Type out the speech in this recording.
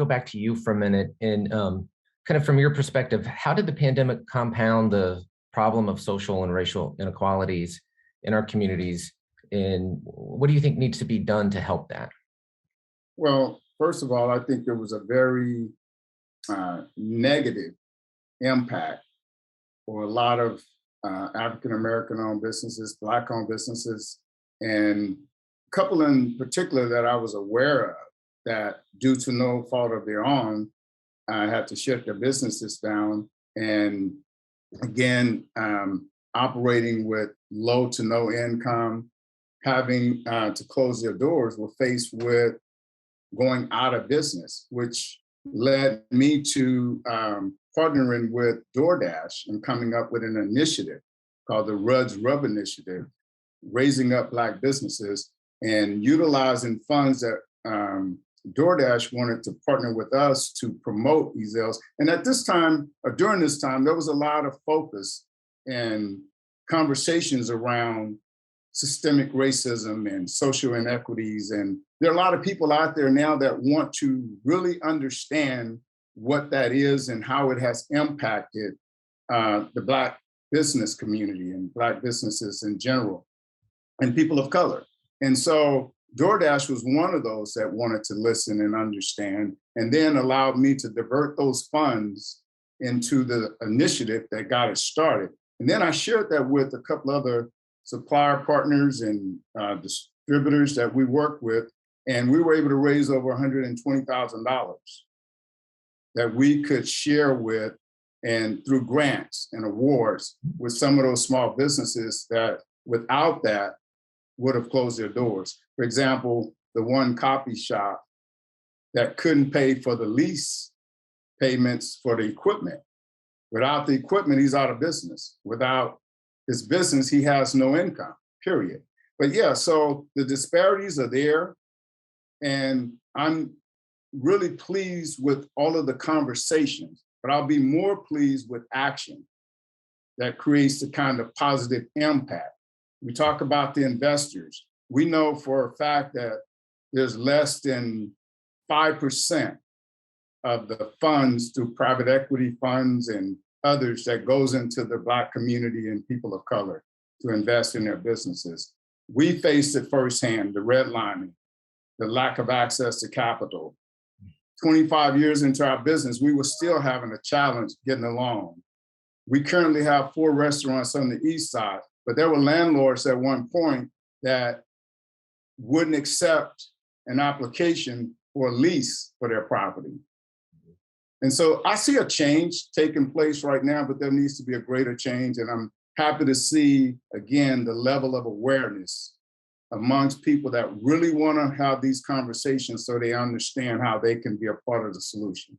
go back to you for a minute and kind of from your perspective, how did the pandemic compound the problem of social and racial inequalities in our communities? And what do you think needs to be done to help that? Well, first of all, I think there was a very negative impact for a lot of African American owned businesses, Black owned businesses, and a couple in particular that I was aware of that, due to no fault of their own, had to shut their businesses down. And again, operating with low to no income, having to close their doors, were faced with going out of business, which led me to partnering with DoorDash and coming up with an initiative called the Rudd's Rub Initiative, raising up Black businesses and utilizing funds that DoorDash wanted to partner with us to promote Ezell's. And at this time, or during this time, there was a lot of focus and conversations around systemic racism and social inequities. And there are a lot of people out there now that want to really understand what that is and how it has impacted the Black business community and Black businesses in general, and people of color. And so DoorDash was one of those that wanted to listen and understand, and then allowed me to divert those funds into the initiative that got it started. And then I shared that with a couple other supplier partners and distributors that we work with, and we were able to raise over $120,000 that we could share with, and through grants and awards, with some of those small businesses that without that would have closed their doors. For example, the one coffee shop that couldn't pay for the lease payments for the equipment. Without the equipment, he's out of business. Without his business, he has no income, period. But yeah, so the disparities are there. And I'm really pleased with all of the conversations, but I'll be more pleased with action that creates the kind of positive impact. We talk about the investors. We know for a fact that there's less than 5% of the funds through private equity funds and others that goes into the Black community and people of color to invest in their businesses. We faced it firsthand, the redlining, the lack of access to capital. 25 years into our business, we were still having a challenge getting along. We currently have 4 restaurants on the East Side, but there were landlords at one point that wouldn't accept an application for a lease for their property. And so I see a change taking place right now, but there needs to be a greater change. And I'm happy to see, again, the level of awareness amongst people that really want to have these conversations so they understand how they can be a part of the solution.